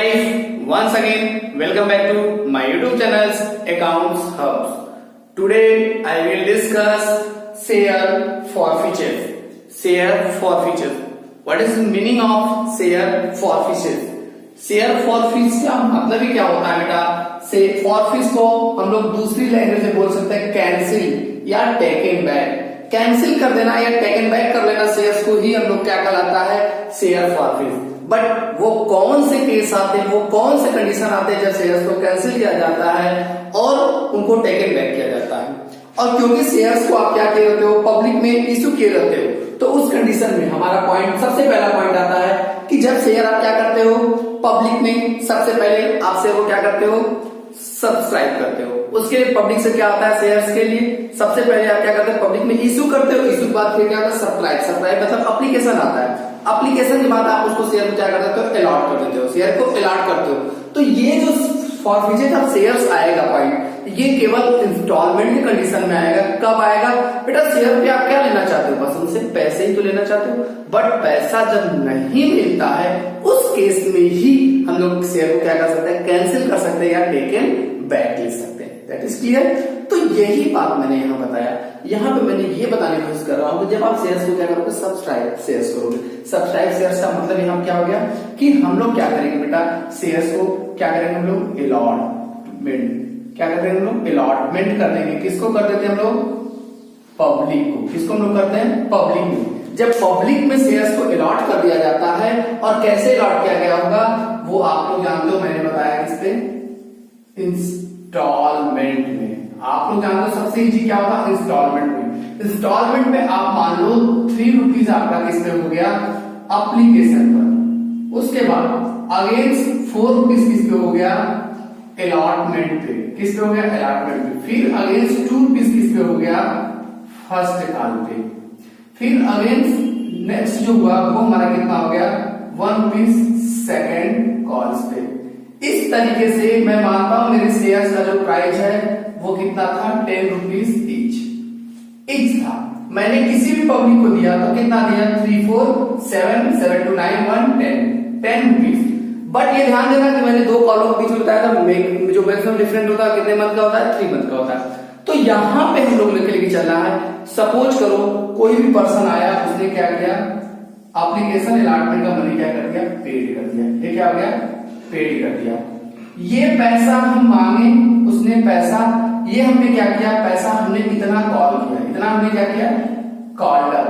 guys, once again welcome back to my YouTube channel's Accounts Hubs. Today I will discuss share forfeitures. Share forfeitures. What is the meaning of share forfeitures? Share forfeit का मतलब ही क्या होता है बेटा? से forfeit को हम लोग दूसरी लैंग्वेज में बोल सकते हैं कैंसिल या टेकन बैक. कैंसिल कर देना या टेकन बैक कर लेना शेयर्स को ही हम लोग क्या कहलाता है? Share forfeit. बट वो कौन से केस आते हैं, वो कौन से कंडीशन आते हैं जब शेयर्स को कैंसिल किया जाता है और उनको टेकन बैक किया जाता है? और क्योंकि शेयर्स को आप क्या किए रहते हो, पब्लिक में इश्यू किए रहते हो, तो उस कंडीशन में हमारा पॉइंट, सबसे पहला पॉइंट आता है कि जब शेयर आप क्या करते हो पब्लिक में, सबसे पहले आप शेयर को क्या करते हो? सब्सक्राइब करते हो. उसके पब्लिक से क्या होता है? शेयर्स के लिए सबसे पहले आप क्या करते हो? पब्लिक में इश्यू करते हो. इश्यू के बाद फिर क्या होता है? सब्सक्राइब. सब्सक्राइब मतलब एप्लीकेशन आता है. एप्लीकेशन के बाद आप उसको शेयर को क्या करते हो? अलॉट कर देते हो. शेयर को अलॉट करते हो. तो ये जो फॉरफिचर ऑफ शेयर्स आएगा पॉइंट, ये केवल इंस्टॉलमेंट की कंडीशन में आएगा. कब आएगा बेटा? शेयर पे आप क्या लेना चाहते हो? बस उनसे पैसे ही तो लेना चाहते हो. बट पैसा जब नहीं मिलता है उस केस में ही हम लोग शेयर को क्या कर सकते हैं? कैंसिल कर सकते हैं या टेकन बैक ले सकते हैं. That is clear. तो यही बात मैंने यहाँ बताया. यहाँ पे मैंने ये बताने की कोशिश कर रहा हूँ कि जब आप शेयर्स को क्या करोगे? सब्सक्राइब शेयर्स करोगे. सब्सक्राइब शेयर्स का मतलब यहाँ क्या हो गया कि हम लोग क्या करेंगे बेटा? शेयर्स को क्या करेंगे हम लोग? अलॉटमेंट. क्या करते हैं हम लोग? अलॉटमेंट कर देंगे. किसको कर देते हैं हम लोग? पब्लिक को. किसको हम लोग करते हैं? पब्लिक में. जब पब्लिक में शेयर्स को अलॉट कर दिया जाता है, और कैसे अलॉट किया गया होगा वो आप लोग जानते हो, मैंने बताया किस पे? इंस्टॉलमेंट में. आप लोग जानते हो सबसे इजी क्या होगा? इंस्टॉलमेंट में. इंस्टॉलमेंट में आप मान लो 3 रुपीज आपका किस पे हो गया? एप्लीकेशन पर. उसके बाद अगेंस्ट 4 रुपीज किस पे हो गया? अलॉटमेंट पे. किस पे हो गया? अलॉटमेंट पे. फिर अगेंस्ट 2 रुपीज किस पे हो गया? फर्स्ट कॉल पे. फिर अगेंस्ट नेक्स्ट जो हुआ वो हमारा कितना हो गया? 1 रुपीज सेकेंड कॉल्स पे. इस तरीके से मैं मानता हूं मेरे शेयर्स का जो प्राइस है वो कितना था? 10 रुपीज ईच था. मैंने किसी भी पब्लिक को दिया तो कितना दिया? 3 4 7 7 2 9 1 10 रुपीज. बट ये ध्यान देना कि मैंने 2 कॉलों के बीच में बताया था जो मैक्सिमम डिफरेंस होता है कितने मंथ का होता है? 3 मंथ का होता है. तो यहां पे हम लोग लेके चलना है. सपोज करो कोई भी पर्सन आया, उसने क्या किया? एप्लीकेशन अलॉटमेंट का मनी क्या कर दिया? पेड कर दिया. ये क्या हो गया? पेड कर दिया. ये पैसा हम मांगे, उसने पैसा, ये हमने क्या किया? पैसा हमने इतना कॉल किया, इतना हमने क्या किया? Called up.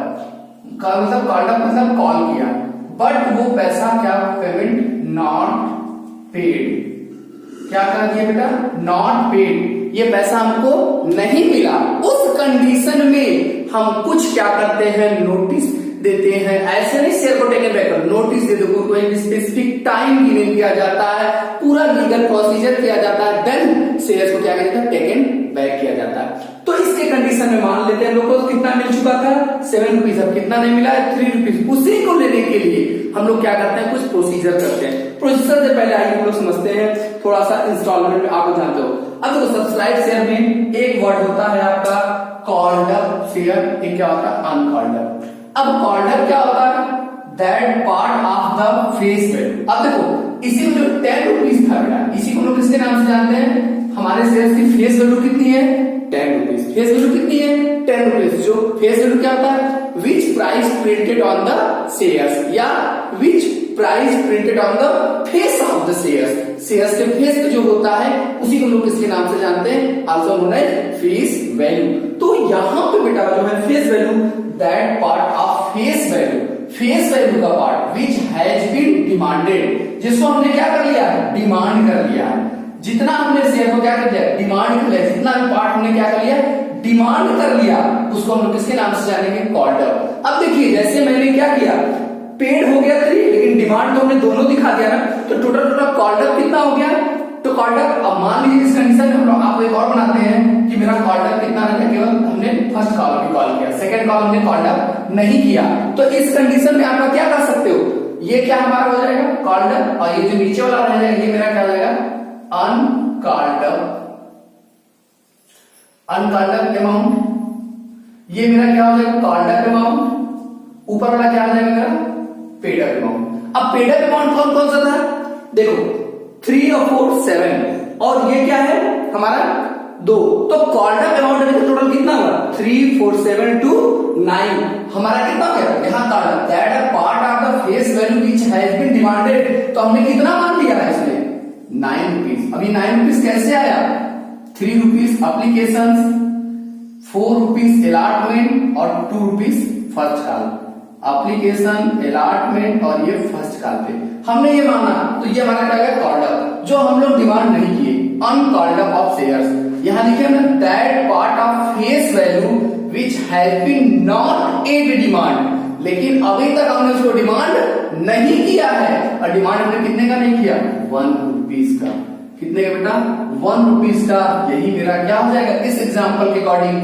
मतलब कॉल्ड अप मतलब कॉल किया. बट वो पैसा क्या? Payment not paid. क्या कर दिया बेटा? Not paid. ये पैसा हमको नहीं मिला. उस कंडीशन में हम कुछ क्या करते हैं? नोटिस देते हैं. ऐसे नहीं शेयर को टेकन बैक कर, नोटिस दे दो. कोई स्पेसिफिक टाइम गिवन किया जाता है, पूरा लीगल प्रोसीजर किया जाता है, देन शेयर को क्या कहते हैं? टेकन बैक किया जाता है. तो इसके कंडीशन में मान लेते हैं लोगों को कितना मिल चुका था? 7 रुपीज. अब कितना नहीं मिला है? 3 रुपीज. उसी को लेने के लिए हम लोग क्या करते हैं? कुछ प्रोसीजर करते हैं. प्रोसीजर से पहले आइए हम लोग समझते हैं थोड़ा सा इंस्टॉलमेंट में. आप जानते हो अब तो सब्सक्राइब शेयर में एक वर्ड होता है आपका कॉल्ड अप शेयर, एक क्या होता है? Uncalled up. अब कॉल्ड अप क्या होता है? That part of the face value. अब देखो इसी में जो 10 रुपीज था बेटा, इसी को लोग किसके नाम से जानते हैं? हमारे शेयर की फेस वैल्यू कितनी है? 10 रुपीज. फेस वैल्यू कितनी है? 10 रुपीज. जो फेस वैल्यू क्या होता है? Which price printed on the shares, या which price printed on the face of the shares. Shares के फेस पे जो होता है उसी को लोग किसके नाम से जानते हैं? Also known as face value. तो यहाँ पे बेटा जो है face value, that part of face value, face value का part which has been demanded, जिसको हमने क्या कर लिया? डिमांड कर लिया. जितना हमने शेयर को क्या कर लिया? डिमांड कर लिया. जितना भी पार्ट हमने क्या कर लिया? डिमांड कर लिया, उसको हम लोग किसके नाम से जानेंगे? Called up. अब देखिए जैसे मैंने क्या किया? पेड हो गया 3, लेकिन डिमांड तो हमने दोनों दिखा दिया ना, तो टोटल कॉल्ड अप कितना हो गया? तो कॉल्ड अप, अब मान लीजिए इस कंडीशन में हम लोग आपको एक और बनाते हैं कि मेरा कॉल्ड अप कितना रखा? केवल हमने फर्स्ट कॉल भी कॉल किया, सेकंड कॉल हमने कॉल्ड अप नहीं किया. तो इस कंडीशन में आप लोग क्या कर सकते हो? ये क्या हमारा हो जाएगा? Called up. और ये जो नीचे वाला रह जाएगा ये मेरा क्या हो जाएगा? Uncalled up. Uncalled up amount. ये मेरा क्या हो जाएगा? Called up amount. ऊपर वाला क्या हो जाएगा मेरा? Paid up amount. अब पेड अप अमाउंट कौन कौन सा था? देखो 3 और 4 7 और ये क्या है हमारा 2, तो कॉल्ड अप अमाउंट अभी टोटल कितना हुआ 3 4 7 2 9 हमारा कितना हो गया यहाँ called up that a part of the face value which has been demanded, तो हमने कितना मान लिया है इसमें 9 रुपीज। अभी 9 रुपीज कैसे आया 3 रुपीज अप्लीकेशन, 4 रुपीज अलॉटमेंट और 2 rupees first call. Application allotment और ये फर्स्ट कॉल पे हमने ये माना, तो ये हमारा क्या है कॉल्ड अप, जो हम लोग डिमांड नहीं किए अनकॉल्ड अप ऑफ शेयर्स। यहां लिखे हमने that part of face value which has been not at demand, लेकिन अभी तक हमने उसको डिमांड नहीं किया है। और डिमांड हमने कितने का नहीं किया 1 रुपीज का, कितने का बेटा 1 रुपीज का। यही मेरा क्या हो जाएगा इस एग्जांपल के अकॉर्डिंग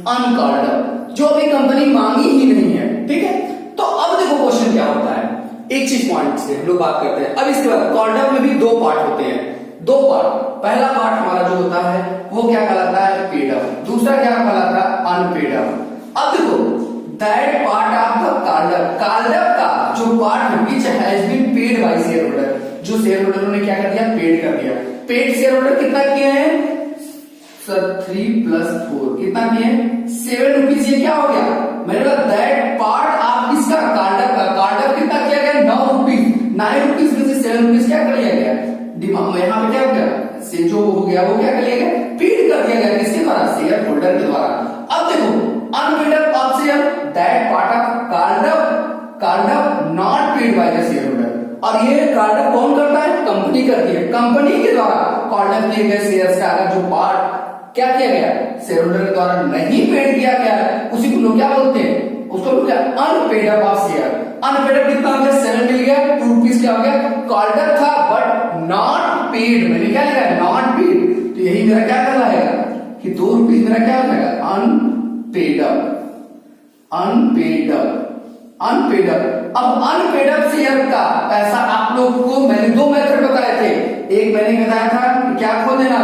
अनकॉल्ड अप, जो अभी कंपनी मांगी ही नहीं है। ठीक है, तो अब देखो क्वेश्चन क्या होता है, एक चीज पॉइंट से हम लोग बात करते हैं। अब इसके बाद कॉल्ड अप में भी 2 पार्ट होते हैं, 2 पार्ट। पहला पार्ट हमारा जो होता है वो क्या कहलाता है पेड अप, दूसरा क्या कहलाता है अनपेड अप। अब देखो that part of the called up का जो पार्ट है which has been paid by share holder, जो शेयर होल्डर ने क्या कर दिया पेड कर दिया। पेड शेयर होल्डर कितना किए हैं सर 3 + 4 कितना किए 7 रुपीज। ये क्या हो गया मैंने बोला दैट पार्ट ऑफ इसका कॉल्ड अप कितना किया गया 9 रुपीज। 9 रुपीज में से 7 रुपीज क्या कर लिया गया डिमांड में, यहाँ पे क्या हो गया से जो हो गया वो क्या कर लिया गया पेड कर दिया गया, किसके द्वारा शेयर होल्डर के द्वारा। अब देखो unpaid up of share that part of called up not paid by the share holder, और ये कॉल्ड अप कौन करता है कंपनी करती है, कंपनी के द्वारा कॉल्ड अप किए गए शेयर्स का अगर जो पार्ट क्या किया गया शेयर होल्डर के द्वारा नहीं पेड किया गया है उसी को लोग क्या बोलते हैं उसको बोलते हैं unpaid up of share. Unpaid up कितना हो गया 7 मिल गया, 2 रुपीज क्या हो गया कॉल्ड अप था बट नॉट पेड, मैंने क्या लिखा है नॉट पेड, तो यही मेरा क्या कर रहा है कि 2 रुपीज मेरा क्या हो जाएगा अनपेड अप। अब अनपेड अप शेयर का पैसा आप लोग को मैंने 2 मेथड बताए थे, एक मैंने बताया था कि क्या खो देना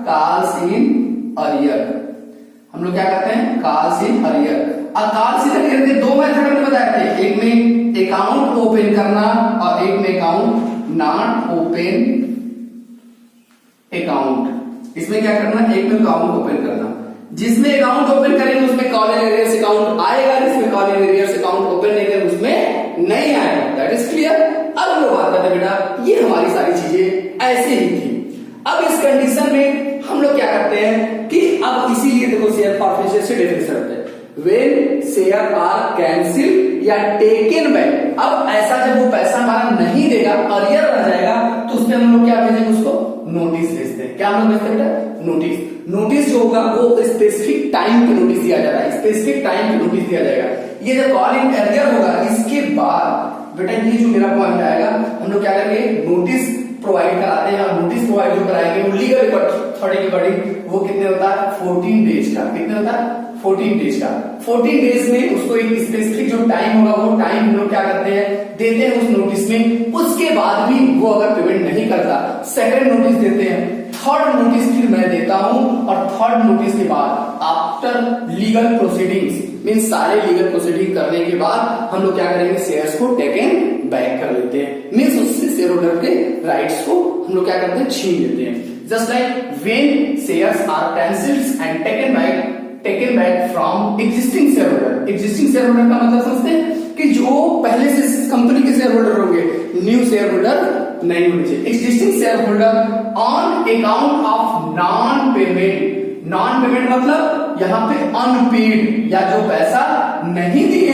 कॉल्स इन अरियर, हम लोग क्या करते हैं calls in arrear. Calls in arrear के 2 मेथड हमने बताए थे, एक में अकाउंट ओपन करना और एक में अकाउंट नॉट ओपन अकाउंट। इसमें क्या करना एक में अकाउंट ओपन करना, जिसमें अकाउंट ओपन करेंगे उसमें कॉल इन अरियर्स अकाउंट आएगा, जिसमें call in arrears account open नहीं करेंगे उसमें नहीं आएगा। That is clear. अब हम लोग बात करते हैं बेटा ये हमारी सारी चीजें ऐसे ही थी। अब इस कंडीशन में हम लोग क्या करते हैं कि अब इसीलिए देखो शेयर फॉरफिचर से डेफिनेशन होता है व्हेन शेयर आर कैंसिल या टेकन बैक। अब ऐसा जब वो पैसा हमारा नहीं देगा अरियर रह जाएगा तो उसमें हम लोग क्या भेजेंगे उसको नोटिस भेजते हैं। क्या हम लोग भेजते हैं नोटिस। नोटिस जो होगा वो स्पेसिफिक टाइम पे नोटिस दिया जाता है, स्पेसिफिक टाइम पे नोटिस दिया जाएगा। ये जब कॉल इन अरियर होगा इसके बाद बेटा ये जो मेरा पॉइंट आएगा हम लोग क्या करेंगे नोटिस प्रोवाइड कराते हैं, और नोटिस प्रोवाइड जो कराएंगे वो लीगल अथॉरिटी के अकॉर्डिंग वो कितने होता है 14 डेज का। कितने होता है 14 डेज का। 14 डेज में उसको एक स्पेसिफिक जो टाइम होगा वो टाइम हम लोग क्या करते हैं देते हैं उस नोटिस में। उसके बाद भी वो अगर पेमेंट नहीं करता सेकंड नोटिस देते हैं, थर्ड नोटिस फिर मैं देता हूं, और थर्ड नोटिस के बाद आफ्टर लीगल प्रोसीडिंग्स मीन सारे लीगल प्रोसीडिंग करने के बाद हम लोग क्या करेंगे शेयर्स को टेकन बैक कर लेते हैं। मीन्स उससे शेयर होल्डर के राइट्स को हम लोग क्या करते हैं छीन लेते हैं। Just like when shares are cancelled and taken back from existing share holder. Existing share holder का मतलब समझते हैं कि जो पहले से कंपनी के शेयर होल्डर होंगे, न्यू शेयर होल्डर नहीं होने चाहिए। Existing share holder on account of non payment. Non payment मतलब यहाँ पे अनपेड या जो पैसा नहीं दिए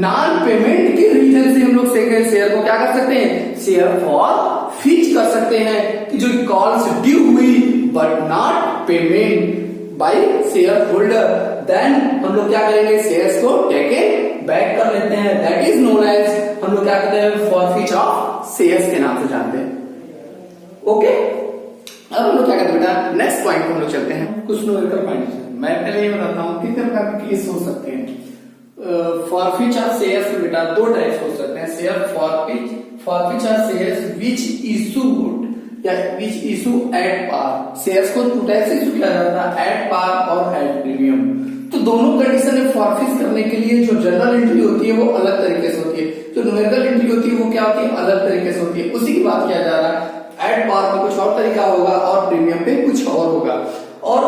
नॉन पेमेंट के रीजन से हम लोग शेयर को क्या कर सकते हैं शेयर फॉर फिच कर सकते हैं कि जो कॉल्स ड्यू हुई but not payment by share holder, then हम लोग क्या करेंगे शेयर्स को टेकन बैक कर लेते हैं। दैट इज नोन एज हम लोग क्या कहते हैं फॉरफिच ऑफ शेयर्स के नाम से जानते हैं। ओके, अब हम लोग क्या करते हैं बेटा नेक्स्ट पॉइंट को हम लोग चलते हैं कुछ न्यूमेरिकल पॉइंट। मैं पहले ये बताता हूँ कितने प्रकार के केस हो सकते हैं। फॉरफिच ऑफ शेयर्स में बेटा 2 टाइप्स हो सकते हैं। Share forfeit of shares which issued या which issue at par. Shares को 2 टाइप से इशू किया जाता है एट पार और एट प्रीमियम। तो दोनों कंडीशन में फॉरफिच करने के लिए जो जनरल एंट्री होती है वो अलग तरीके से होती है, जो न्यूमेरिकल एंट्री होती है वो क्या होती है अलग तरीके से होती है। उसी की बात किया जा रहा है। एट पार में कुछ और तरीका होगा और प्रीमियम पे कुछ और होगा। और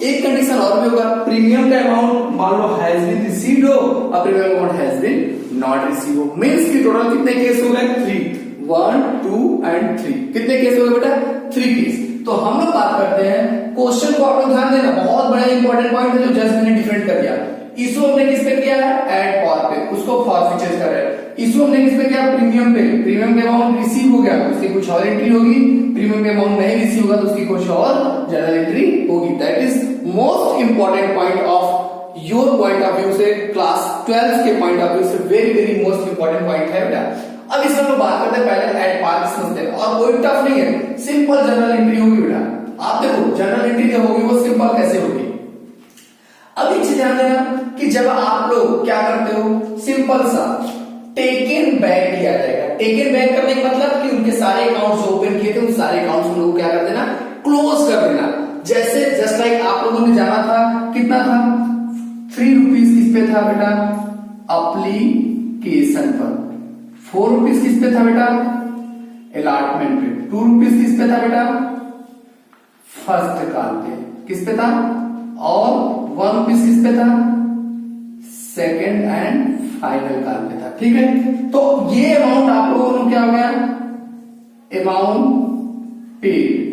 एक कंडीशन और भी होगा, प्रीमियम का अमाउंट मान लो हैज बीन रिसीव्ड हो और premium amount has been not receive हो। मींस की टोटल कितने केस हो गए? 3, 1, 2 एंड 3। कितने केस हो गए बेटा? 3 केस। तो हम लोग बात करते हैं क्वेश्चन को, आप लोग ध्यान देना, बहुत बड़ा इंपॉर्टेंट पॉइंट है जो जस्ट मैंने डिफरेंट कर दिया। इशू हमने किस पे किया है? एट पार पे, उसको फॉरफीचर कर रहे हैं। इशू हमने किस पे किया? प्रीमियम पे। प्रीमियम के अमाउंट रिसीव हो गया तो उसकी कुछ और एंट्री होगी, प्रीमियम के अमाउंट नहीं रिसीव होगा तो उसकी कुछ और जनरल एंट्री होगी। That is most important point of your point of view से, क्लास 12 के पॉइंट ऑफ व्यू से very very most important point है बेटा। अब इसमें हम बात करते हैं पहले एट पार की समझते हैं, और कोई टफ नहीं है, सिंपल जनरल एंट्री होगी बेटा। आप देखो जनरल एंट्री जो होगी वो सिंपल कैसे होगी। अब एक चीज ध्यान देना कि जब आप लोग क्या करते हो, सिंपल सा टेकन बैक किया जाएगा। टेकन बैक करने का मतलब कि उनके सारे अकाउंट्स जो ओपन किए थे उन सारे अकाउंट्स को क्या कर देना? क्लोज कर देना। जैसे जस्ट लाइक आप लोगों ने जाना था, कितना था? 3 रुपीज किस पे था बेटा? एप्लीकेशन पर। 4 रुपीज किस पे था बेटा? अलॉटमेंट पे। 2 रुपीज किस पे था बेटा? फर्स्ट कॉल पे। किस पे था? और 1 रुपीज किस पे था? सेकेंड एंड फाइनल कॉल पे था। ठीक है, तो ये अमाउंट आप लोगों को क्या हो गया? Amount paid.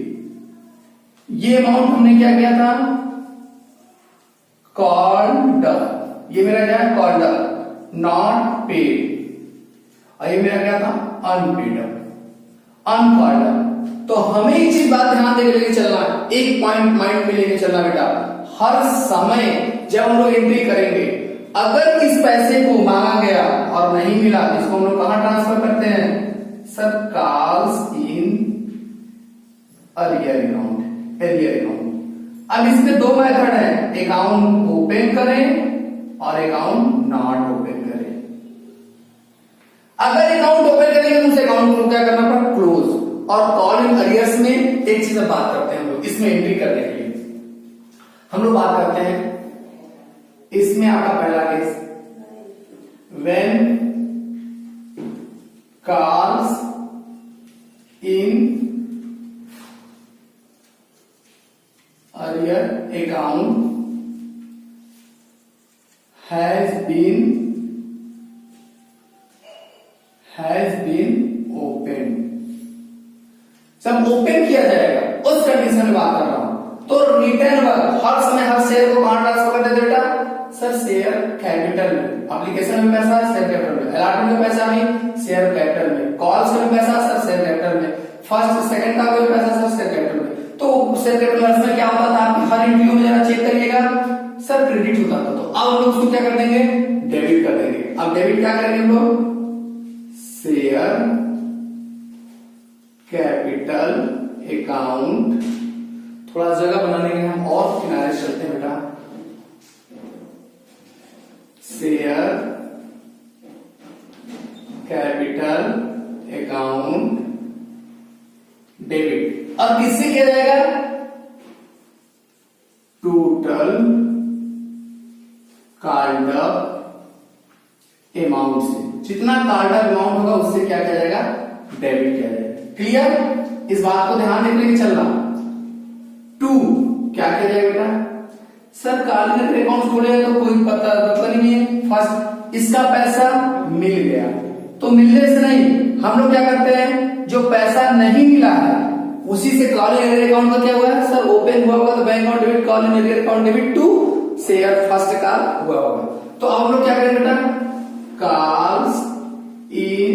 ये अमाउंट हमने क्या किया था? कॉल्ड। ये मेरा क्या है? Called, not paid. और ये मेरा क्या था? Unpaid, uncalled. तो हमें एक चीज बात ध्यान देके लेके चलना है, एक पॉइंट माइंड में लेके चलना बेटा। हर समय जब हम लोग एंट्री करेंगे, अगर इस पैसे को मांगा गया और नहीं मिला तो इसको हम लोग कहां ट्रांसफर करते हैं? Sir calls in arrear account, earlier account. अब इसमें 2 मेथड है, अकाउंट ओपन करें और अकाउंट नॉट ओपन करें। अगर अकाउंट ओपन करेंगे तो उस अकाउंट को क्या करना पड़ा? क्लोज। और कॉल इन अरियर्स में एक चीज बात करते हैं हम लोग, इसमें एंट्री करने के लिए हम लोग बात करते हैं, इसमें आपका पहला case, when calls in arrear account has been open. सब ओपन किया जाएगा, उस कंडीशन में बात कर रहा हूं। तो रिटर्न वर्क हर समय हर शेयर को कहां ट्रांसफर कर देते बेटा? सर शेयर कैपिटल में। एप्लीकेशन में पैसा शेयर कैपिटल में, अलॉटमेंट में पैसा भी शेयर कैपिटल में, कॉल्स में पैसा सर शेयर कैपिटल में, फर्स्ट सेकंड का कोई पैसा सर शेयर कैपिटल में। तो शेयर कैपिटल में क्या होता था? आपकी हर एंट्री में जरा चेक करिएगा, सर क्रेडिट होता था। तो अब हम लोग उसको क्या कर देंगे? डेबिट कर देंगे। अब डेबिट क्या करेंगे हम लोग? Share capital account. थोड़ा जगह बनाने के हम और किनारे चलते हैं बेटा। Share capital account debit. अब किससे किया जाएगा? टोटल कॉल्ड अप अमाउंट से, जितना कॉल्ड अप अमाउंट होगा उससे क्या किया जाएगा? डेबिट किया जाएगा। क्लियर? इस बात को ध्यान देके लेके चलना। 2 क्या किया जाएगा बेटा? सर कॉर्डिनेटर अकाउंट खोले तो कोई पता नहीं है। फर्स्ट इसका पैसा मिल गया, तो मिलने से नहीं, हम लोग क्या करते हैं, जो पैसा नहीं मिला है उसी से कॉल इन एरियर अकाउंट का क्या हुआ है? सर ओपन हुआ होगा तो bank account debit, call in arrear account debit to share first का हुआ होगा। तो अब हम लोग क्या करेंगे बेटा? कॉल्स इन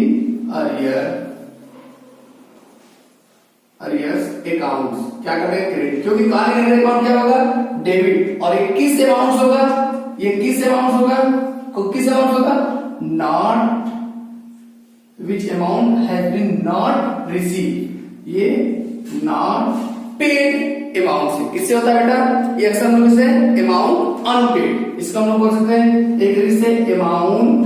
अरियर्स अकाउंट्स क्या करेंगे? क्रेडिट, क्योंकि कॉल इन एरियर अकाउंट क्या होगा? डेबिट। और 21 अमाउंट होगा, ये 21 अमाउंट होगा, किस अमाउंट होगा? Not which amount has been not receive, ये नॉट पेड अमाउंट से किससे होता है बेटा? ये अक्सर हम लोग से अमाउंट अनपेड, इसको हम लोग बोल सकते हैं एक तरीके से अमाउंट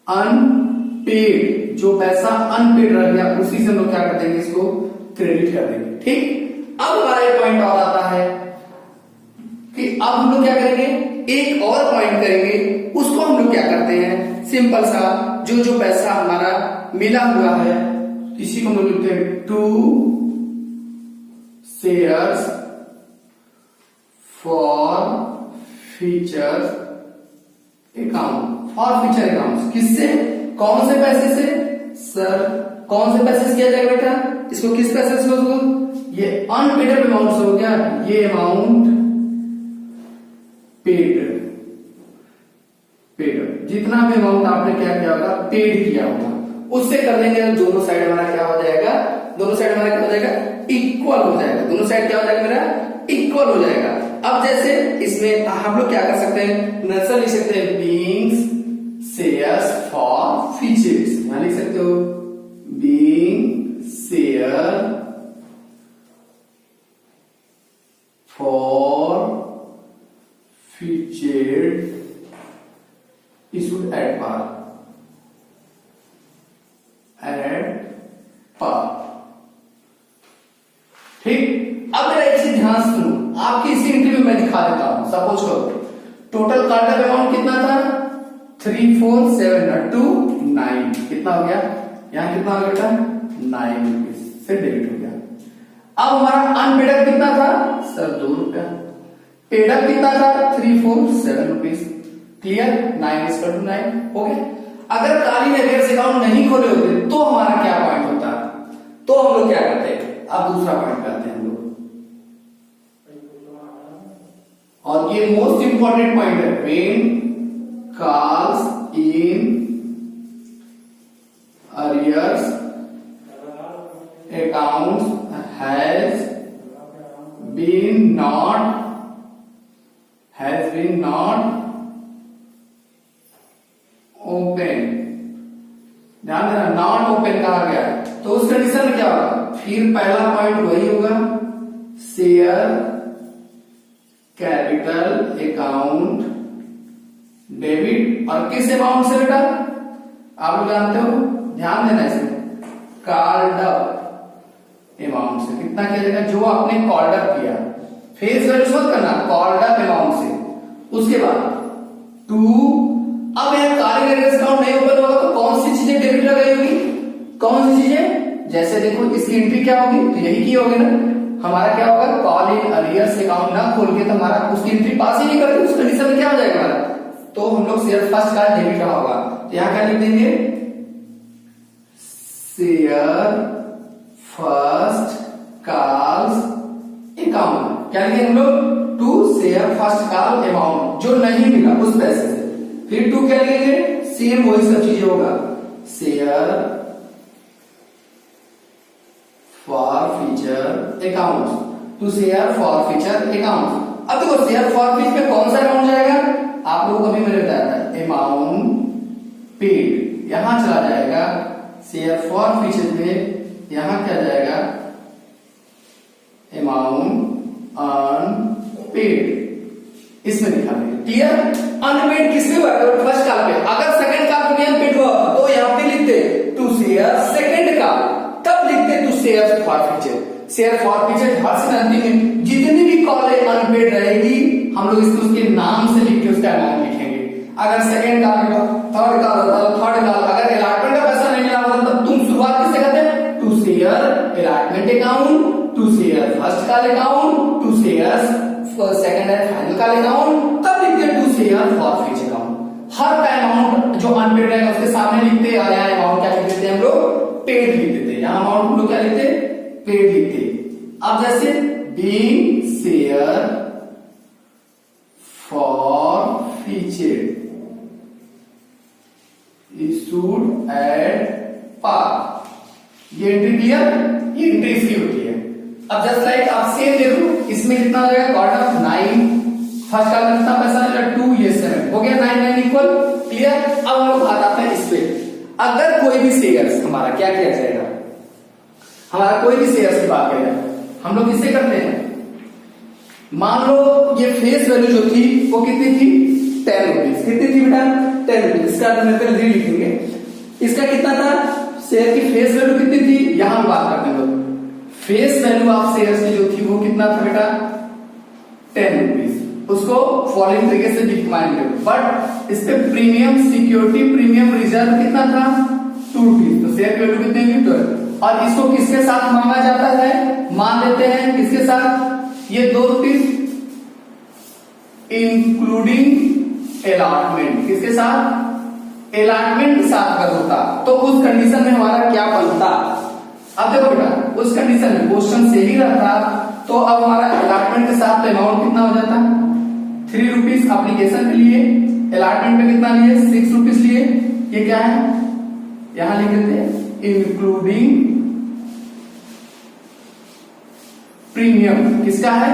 अनपेड। जो पैसा अनपेड रह गया उसी से हम लोग क्या कर देंगे? इसको क्रेडिट कर देंगे। ठीक, अब हमारा एक पॉइंट और आता है कि अब हम लोग क्या करेंगे? एक और पॉइंट करेंगे, उसको हम लोग क्या करते हैं? सिंपल सा जो पैसा हमारा मिला हुआ है इसी को हम लोग लिखते हैं 2 shares for future account, for future account. किससे, कौन से पैसे से सर, कौन से पैसे से किया जाएगा बेटा, इसको किस पैसे से होगा, ये अनपेड अमाउंट से हो गया, ये अमाउंट पेड, जितना भी अमाउंट आपने क्या किया होगा, पेड किया होगा, उससे कर लेंगे तो दोनों साइड हमारा क्या हो जाएगा, दोनों साइड हमारा क्या हो जाएगा, इक्वल हो जाएगा, दोनों साइड क्या हो जाएगा मेरा, इक्वल हो जाएगा। अब जैसे इसमें हम लोग क्या कर सकते हैं, नर्सर लिख सकते हैं बीइंग शेयर्स फॉर फ्यूचर्स, यहां लिख सकते हो being share for future issued at par, ठीक। अब मेरा एक चीज ध्यान सुनो, आपकी इसी एंट्री में मैं दिखा देता हूं। सपोज करो टोटल कार्ड अमाउंट कितना था, 3472 9, कितना हो गया, यहां कितना हो गया, 9 रुपीज से डेबिट हो गया। अब हमारा अनपेड कितना था सर, 2 रुपया, पेड कितना था 347 रुपीज, क्लियर, 9:9 हो गया। अगर कालीन अरेयर्स अकाउंट नहीं खोले होते तो हमारा क्या पॉइंट होता, तो हम लोग क्या करते हैं, अब दूसरा पॉइंट करते हैं हम लोग, और ये मोस्ट इंपॉर्टेंट पॉइंट है, when calls in arrears accounts has been not open, ध्यान देना, नॉट ओपन कहा गया, तो उस कंडीशन में क्या होगा, फिर पहला पॉइंट वही होगा, शेयर कैपिटल अकाउंट डेबिट, और किस अमाउंट से बेटा, आप लोग जानते हो, ध्यान देना इसमें, कॉल्ड अप अमाउंट से, कितना किया जाएगा, जो आपने कॉल्ड अप किया, फेस वैल्यू मत करना, कॉल्ड अप अमाउंट से। उसके बाद 2, अब यहां कालीन अरेयर्स अकाउंट नहीं ओपन होगा तो कौन सी चीजें डेबिट लगाई होगी, कौन सी चीजें, जैसे देखो इसकी एंट्री क्या होगी, तो यही की होगी ना, हमारा क्या होगा, कॉलीन अरेयर्स अकाउंट ना खोल के तो हमारा उसकी एंट्री पास ही नहीं करती, उस कंडीशन में क्या हो जाएगा हमारा, तो हम लोग शेयर फर्स्ट का डेबिट रहा होगा, तो यहां क्या लिख देंगे, शेयर फर्स्ट कॉल्स अकाउंट, क्या लिखेंगे हम लोग, 2 शेयर फर्स्ट कॉल अमाउंट, जो नहीं मिला उस पैसे से, फिर 2 क्या लिखेंगे, सेम वही सब चीज होगा, share for future account, 2 share for future account. अब देखो शेयर फॉर फ्यूचर में कौन सा अमाउंट जाएगा, आप लोगों को अभी मैंने बताया था, अमाउंट पेड, यहां चला जाएगा, शेयर फॉर फ्यूचर में यहां क्या जाएगा, अमाउंट अनपेड, इसमें लिखा है, क्लियर। अनपेड किसमें हुआ, फर्स्ट कॉल पे, अगर सेकंड कॉल पे अनपेड हुआ तो यहां पे लिखते 2 शेयर सेकंड कॉल, तब लिखते 2 share for future, share for future हर से अंतिम में जितनी भी कॉल अनपेड रहेगी हम लोग इसको उसके नाम से लिख के उसका अमाउंट लिखेंगे। अगर सेकंड कॉल, थर्ड कॉल होता है, थर्ड कॉल, अगर अलॉटमेंट का पैसा नहीं मिला होता तब तुम शुरुआत किससे करते हैं, 2 share allotment account, 2 share first call account, 2 share second and final call account, तब लिखते हैं 2 शेयर फॉर फ्यूचर अकाउंट। हर का अमाउंट जो अनपेड रहेगा उसके सामने लिखते, और यहाँ अमाउंट क्या लिख देते हैं हम लोग, पेड लिख देते, यहाँ अमाउंट हम लोग क्या लिखते, पेड लिखते। अब जैसे being share for future issued at par, ये एंट्री क्लियर, ये एंट्री इसकी होती है। अब जस्ट लाइक आप सेम देखो, इसमें कितना हो जाएगा, कॉर्ड ऑफ 9, फर्स्ट का कितना पैसा मिला 2, ये 7 हो गया, 9 इक्वल, क्लियर। अब हम लोग बात आते हैं इस पे, अगर कोई भी शेयर्स हमारा क्या किया जाएगा, हमारा कोई भी शेयर्स की बात करें हम लोग किससे करते हैं, मान लो ये फेस वैल्यू जो थी वो कितनी थी, 10 रुपीज, कितनी थी बेटा, 10 रुपीज, इसका री लिखेंगे, इसका कितना था, शेयर की फेस वैल्यू कितनी थी, यहां बात करते हैं लोग, फेस वैल्यू ऑफ शेयर्स की जो थी वो कितना था बेटा, 10 रुपीज, उसको फॉलोइंग तरीके से डिफाइन करो, बट इस पे प्रीमियम सिक्योरिटी प्रीमियम रिजर्व कितना था, 2 रुपीज, तो शेयर की वैल्यू कितनी हुई, 12। और इसको किसके साथ मांगा जाता है, मान लेते हैं किसके साथ, ये 2 रुपीज इंक्लूडिंग अलॉटमेंट, किसके साथ, अलॉटमेंट के साथ कर होता तो उस कंडीशन में हमारा क्या बनता। अब देखो बेटा उस कंडीशन में क्वेश्चन से ही रहता तो अब हमारा अलॉटमेंट के साथ अमाउंट कितना हो जाता, 3 रुपीज एप्लीकेशन के लिए, अलॉटमेंट में कितना लिए, 6 रुपीज लिए। ये क्या है, यहां लिख देते हैं इंक्लूडिंग प्रीमियम, किसका है,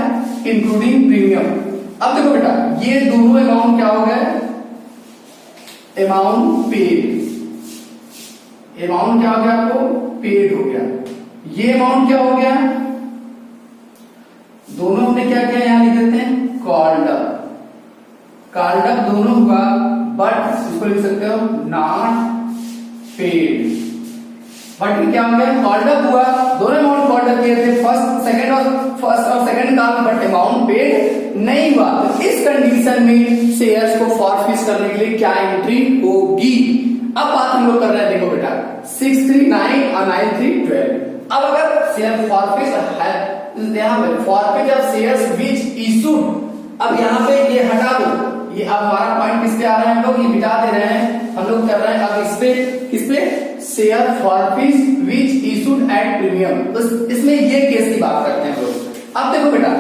इंक्लूडिंग प्रीमियम। अब देखो बेटा ये दोनों अमाउंट क्या हो गए, अमाउंट पेड, अमाउंट क्या हो गया आपको, पेड हो गया। ये अमाउंट क्या हो गया, दोनों हमने क्या किया यहां लिख देते हैं कॉल्ड अप, कॉल्ड अप दोनों हुआ, बट इसको लिख सकते हो नॉट पेड। बट क्या हो गया, कॉल्ड अप हुआ, दोनों अमाउंट कॉल्ड अप किए थे, फर्स्ट और second call, but amount paid नहीं हुआ। तो इस कंडीशन में शेयर्स को फॉरफिट करने के लिए क्या एंट्री होगी। अब बात हम लोग कर रहे हैं, देखो बेटा 6, 3, 9 और 9, 3, 12। अब अगर शेयर फॉरफिट है, यहाँ पे forfeit of shares which issued, अब यहाँ पे ये हटा दो, ये अब हमारा पॉइंट किस पे आ रहा है, हम लोग ये मिटा दे रहे हैं, हम लोग कर रहे हैं अब किस पे share forfeit which issued at premium. तो इसमें ये केस की बात करते हैं हम लोग। अब देखो बेटा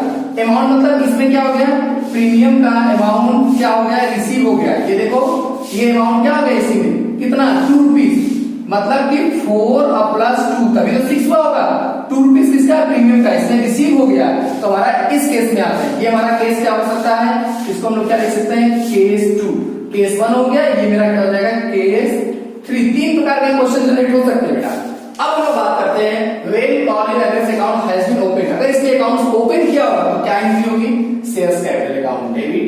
अमाउंट मतलब इसमें क्या हो गया, प्रीमियम का अमाउंट क्या हो गया, रिसीव हो गया। ये देखो ये अमाउंट क्या हो गया इसी में, कितना, 2 रुपीज, मतलब कि 4 और प्लस 2 तभी तो 6 हुआ होगा। 2 रुपीज किसका, प्रीमियम का, इसमें रिसीव हो गया। तो हमारा इस केस में आता है, ये हमारा केस क्या हो सकता है, इसको हम लोग क्या लिख सकते हैं, केस 2, केस 1 हो गया, ये मेरा क्या हो जाएगा, केस 3। 3 प्रकार के क्वेश्चन जनरेट हो सकते हैं बेटा। अब हम लोग बात करते हैं when call average account has been open, अगर इसके अकाउंट ओपन किया होगा तो क्या एंट्री होगी, शेयर्स कैपिटल अकाउंट डेबिट,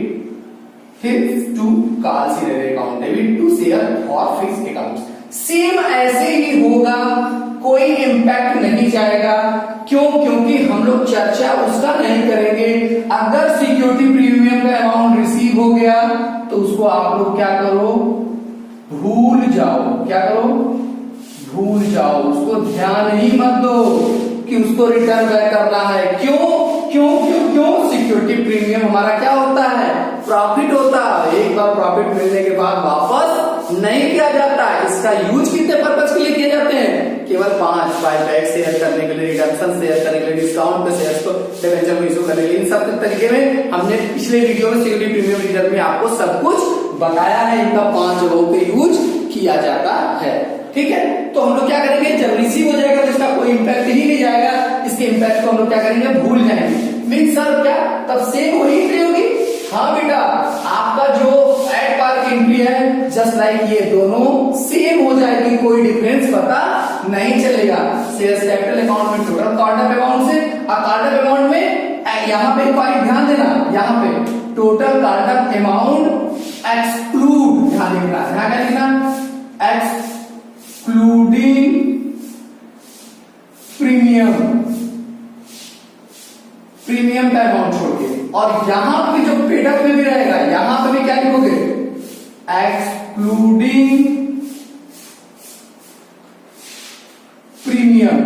फिर to call share account debit to share forfeited account. Same ऐसे ही होगा, कोई इंपैक्ट नहीं जाएगा। क्यों, क्योंकि हम लोग चर्चा उसका नहीं करेंगे। अगर सिक्योरिटी प्रीमियम का अमाउंट रिसीव हो गया तो उसको आप लोग क्या करो, भूल जाओ, क्या करो, भूल जाओ, उसको ध्यान ही मत दो कि उसको रिटर्न बैक करना है। क्यों क्यों क्यों क्यों, सिक्योरिटी प्रीमियम हमारा क्या होता है, प्रॉफिट होता है। एक बार प्रॉफिट मिलने के बाद वापस नहीं किया जाता। इसका यूज कितने पर्पज के लिए किए जाते हैं, केवल 5 बायबैक शेयर करने के लिए, रिडम्पशन शेयर करने के लिए, डिस्काउंट पे शेयर्स को डिबेंचर को इशू करने के लिए। इन सब तरीके में हमने पिछले वीडियो में सिक्योरिटी प्रीमियम रिजर्व में आपको सब कुछ बताया है, इनका 5 जगहों पे यूज किया जाता है। ठीक है, तो हम लोग क्या करेंगे, जब रिसीव हो जाएगा तो इसका कोई इंपैक्ट ही नहीं जाएगा, इसके इंपैक्ट को हम लोग क्या करेंगे, भूल जाएंगे। मीन सर क्या तब सेम वही एंट्री होगी। हाँ बेटा, आपका जो एड पार की एंट्री है जस्ट लाइक ये दोनों सेम हो जाएगी, कोई डिफरेंस पता नहीं चलेगा। शेयर्स कैपिटल अकाउंट में टोटल कॉल्ड अप अमाउंट से, और कॉल्ड अप अमाउंट में यहाँ पे पॉइंट ध्यान देना, यहाँ पे total called up amount exclude, ध्यान देना, ध्यान क्या लिखना, एक्सक्लूडिंग प्रीमियम, प्रीमियम का अमाउंट छोड़ के। और यहां पे जो पेडअप में भी रहेगा, यहां पे भी क्या लिखोगे, एक्सक्लूडिंग प्रीमियम।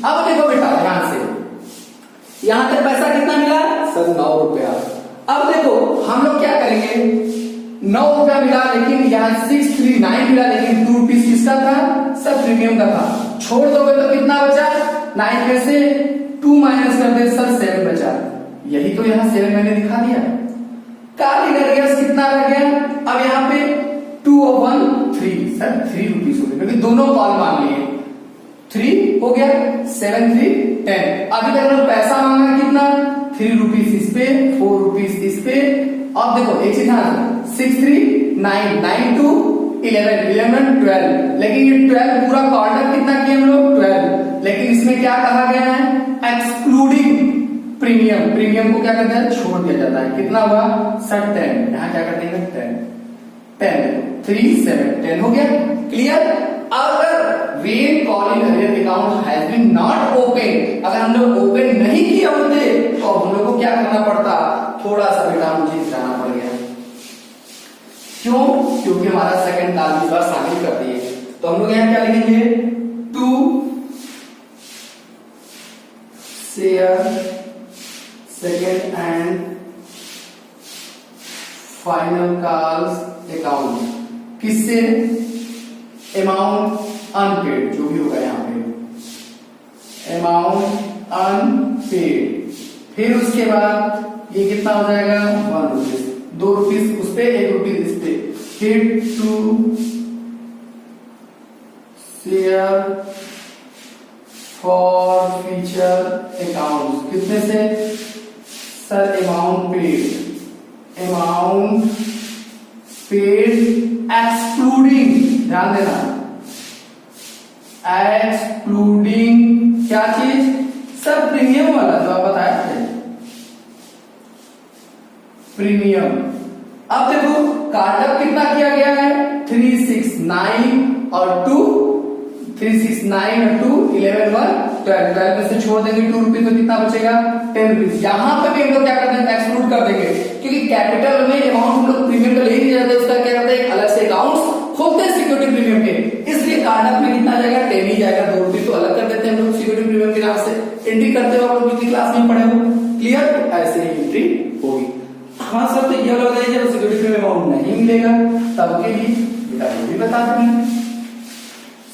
अब देखो बेटा ध्यान से, यहां तक पैसा कितना मिला सर, 9 रुपया। अब देखो हम लोग क्या करेंगे, 9 रुपया मिला, लेकिन यहाँ 639 मिला, लेकिन 2 रुपीज किसका था, सब प्रीमियम का था। छोड़ दोगे तो कितना बचा, 9 में से 2 माइनस कर दे सर, 7 बचा। यही तो यहाँ 7 मैंने दिखा दिया। काली एरियर्स कितना रह गया, अब यहाँ पे 2 और 1 3, सर 3 रुपीज हो गए, क्योंकि दोनों कॉल मान लिए, 3 हो गया, 7 3 10। अभी तक हम पैसा मांगा कितना, 3 रुपीज इस पे, 4 रुपीज इस पे। अब देखो एक चीज ध्यान, 6 3 9 9 2 11 11 12, लेकिन ये 12 पूरा क्वार्टर कितना किया हम लोग, 12। लेकिन इसमें क्या कहा गया है, एक्सक्लूडिंग प्रीमियम, प्रीमियम को क्या करते हैं, छोड़ दिया जाता है। कितना हुआ सर 10, यहाँ क्या करते हैं 10 3 7 10 हो गया, क्लियर। अगर when calling account has been not open, अगर हम लोग ओपन नहीं किए होते तो हम लोग को क्या करना पड़ता, थोड़ा सा बेटा मुझे जाना पड़ गया। क्यों, क्योंकि हमारा सेकंड कॉल इस बार शामिल कर दिए। तो हम लोग यहाँ क्या लिखेंगे, 2 share second and final calls account, किससे? अमाउंट अनपेड, जो भी होगा यहाँ पे अमाउंट अनपेड। फिर उसके बाद ये कितना हो जाएगा? 1 रुपीज, 2 रुपीज उस पे, 1 रुपीज इस पे। फिर to share for future account, कितने से? सर अमाउंट पेड एक्सक्लूडिंग, ध्यान देना, एक्सक्लूडिंग क्या चीज? सर प्रीमियम वाला जो आप बताए थे, प्रीमियम। अब देखो कार्डअप कितना किया गया है? 369 और 2, 369 और 2 11 1 12, 12 में से छोड़ देंगे 2 रुपीज, तो कितना बचेगा? 10 रुपीज। यहां पर भी हम लोग क्या करते हैं? एक्सक्लूड कर देंगे, क्योंकि कैपिटल में अमाउंट हम लोग प्रीमियम का ले नहीं जाते, उसका क्या करते हैं? अलग से अकाउंट खोलते हैं सिक्योरिटी प्रीमियम के, इसलिए कार्डअप में कितना जाएगा? 10 ही जाएगा, 2 रुपीज तो अलग कर देते हैं हम लोग सिक्योरिटी प्रीमियम के नाम से। एंट्री करते हो आप लोग कितनी क्लास में पढ़े हो? क्लियर? ऐसे ही एंट्री होगी। हाँ सर, तो ये लोग जब सिक्योरिटी प्रीमियम अमाउंट नहीं मिलेगा तब के लिए बेटा ये भी बता दें।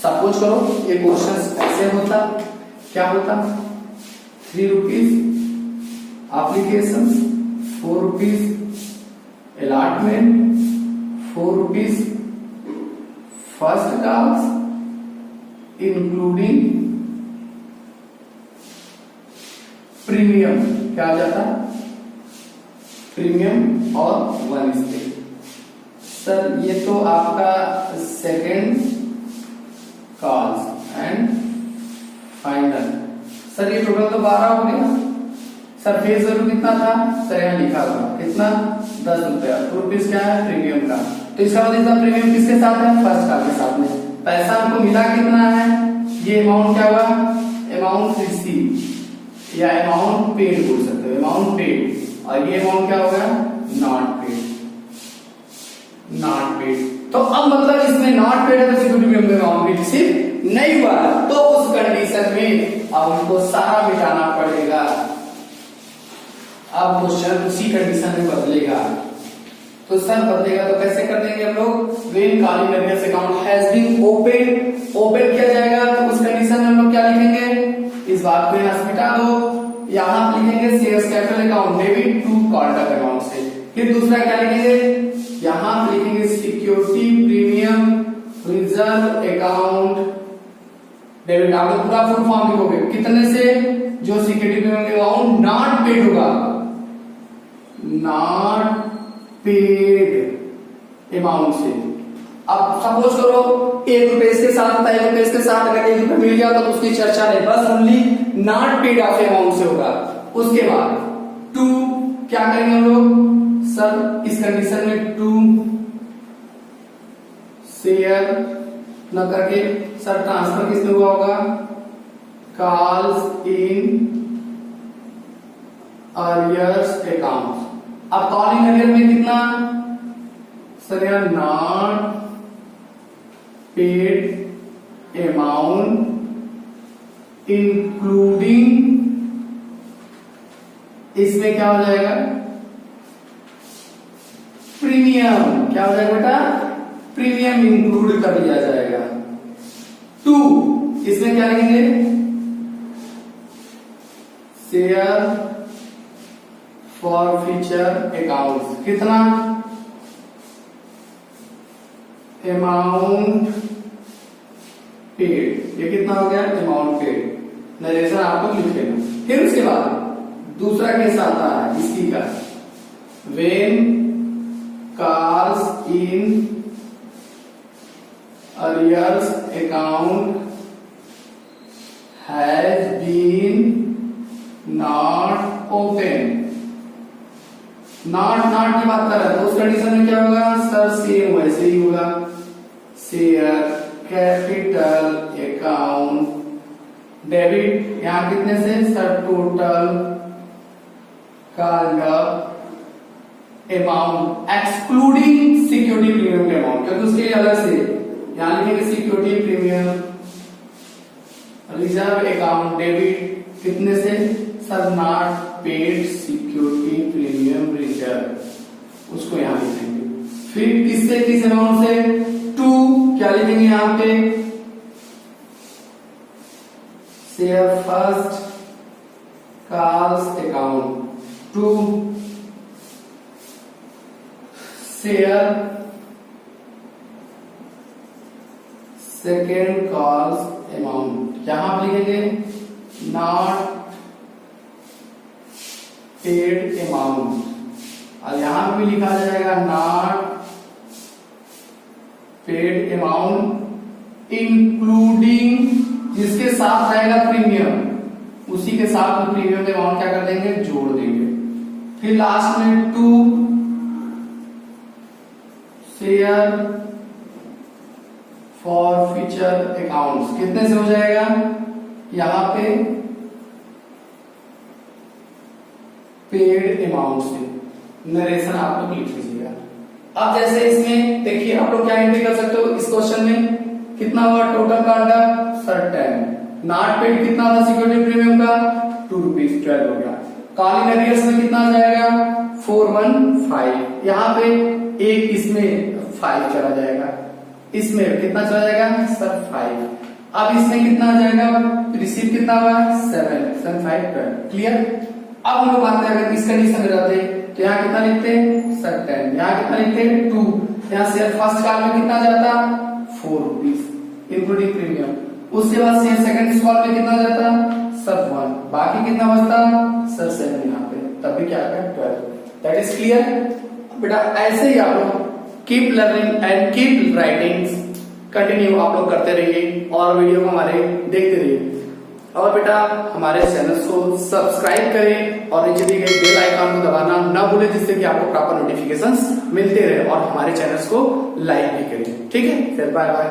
सपोज करो ये क्वेश्चन ऐसे होता, क्या होता? 3 rupees application, 4 rupees allotment, 4 rupees first calls including premium, क्या आ जाता? प्रीमियम और 1 इस पे। सर ये तो आपका second calls and final. Sir ये टोटल तो 12 हो गया। सर फेस वैल्यू कितना था? सर यहाँ लिखा हुआ कितना? 10 रुपया। 2 रुपीज क्या है? प्रीमियम का। तो इसका मतलब इसका प्रीमियम किसके साथ है? फर्स्ट कॉल के साथ में। पैसा हमको मिला कितना है? ये अमाउंट क्या हुआ? अमाउंट रिसीव या अमाउंट पेड बोल सकते हो, अमाउंट पेड। और ये अमाउंट क्या होगा? Not paid, not paid. तो अब मतलब इसमें नॉट पेड है तो सिक्योरिटी प्रीमियम का अमाउंट भी रिसीव नहीं हुआ, तो उस कंडीशन में अब हमको सारा मिटाना पड़ेगा। अब क्वेश्चन उसी कंडीशन में बदलेगा। तो सर बदलेगा तो कैसे कर देंगे हम लोग? When calling arrears account has been open किया जाएगा तो उस कंडीशन में हम लोग क्या लिखेंगे? इस बात को यहां से मिटा दो। यहां लिखेंगे shares capital account debit to called up account से। फिर दूसरा क्या लिखेंगे? यहां लिखेंगे security premium reserve account debit. आप लोग पूरा फुल फॉर्म लिखोगे कितने से? जो security premium account not paid होगा, नॉट पेड अमाउंट से। अब सपोज करो 1 रुपए इसके साथ था, 1 रुपए इसके साथ, अगर 1 रुपए मिल गया तो उसकी चर्चा नहीं, बस only not paid of amount से होगा। उसके बाद 2 क्या करेंगे हम लोग? सर इस कंडीशन में 2 शेयर न करके सर ट्रांसफर किसमें हुआ होगा? Calls in arrears account. अब कॉलिंग अरियर में कितना? सर यार नॉट पेड अमाउंट इंक्लूडिंग, इसमें क्या हो जाएगा? प्रीमियम। क्या हो जाएगा बेटा? प्रीमियम इंक्लूड कर लिया जाएगा। 2 इसमें क्या लिखेंगे? शेयर फॉर फ्यूचर अकाउंट, कितना? Amount paid. ये कितना हो गया? Amount paid. नरेशन आपको लिख लेना। फिर उसके बाद दूसरा केस आता है इसी का, when calls in arrears account has been not open. Not की बात कर रहे हैं तो उस कंडीशन में क्या होगा? सर सेम वैसे ही होगा, शेयर कैपिटल अकाउंट डेबिट। यहां कितने से? Sir total called up amount excluding security premium के अमाउंट, क्योंकि उसके लिए अलग से यहां लिखेंगे security premium reserve account debit कितने से sir? Not paid security premium reserve, उसको यहां लिखेंगे। फिर किससे किस अमाउंट से? टू, क्या लिखेंगे यहां पे? Share first calls account to share second calls amount, यहां पर लिखेंगे नॉट पेड अमाउंट, और यहां पे भी लिखा जाएगा नॉट पेड अमाउंट इंक्लूडिंग, जिसके साथ रहेगा प्रीमियम, उसी के साथ में प्रीमियम के अमाउंट क्या कर देंगे? जोड़ देंगे। फिर लास्ट में to share for future accounts, कितने से हो जाएगा? यहां पे पेड अमाउंट से, नरेशन आप लोग लिख लीजिएगा। अब जैसे इसमें देखिए आप लोग क्या एंट्री कर सकते हो इस क्वेश्चन में, कितना हुआ टोटल कांडक्ट? सर 10। नॉट पेड कितना था सिक्योरिटी प्रीमियम का? 2 रुपीज, 12 हो गया। कॉल इन एरियर्स में कितना आ जाएगा? 415। यहाँ पे एक इसमें 5 चला जाएगा, इसमें कितना चला जाएगा? सर 5। अब इसमें कितना आ जाएगा? रिसीव कितना हुआ? 7, 7, 5, 12। क्लियर? अब हम लोग आते हैं, अगर इस कंडीशन में रहते तो यहाँ कितना लिखते? सर 10। यहाँ कितना लिखते? 2। यहाँ शेयर फर्स्ट कॉल में कितना जाता? 4 रुपीज इंक्लूडिंग प्रीमियम। उसके बाद शेयर सेकंड कॉल में कितना जाता? सर 1। बाकी कितना बचता? सर 7 यहाँ पे, तब भी क्या है? 12। दैट इज क्लियर बेटा। ऐसे ही आप लोग keep learning and keep writing continue आप लोग करते रहिए और वीडियो को हमारे देखते रहिए। और बेटा हमारे चैनल को सब्सक्राइब करें और नीचे दिए गए बेल आइकन को दबाना ना भूलें, जिससे कि आपको प्रॉपर नोटिफिकेशंस मिलते रहे, और हमारे चैनल्स को लाइक भी करें। ठीक है, फिर बाय बाय।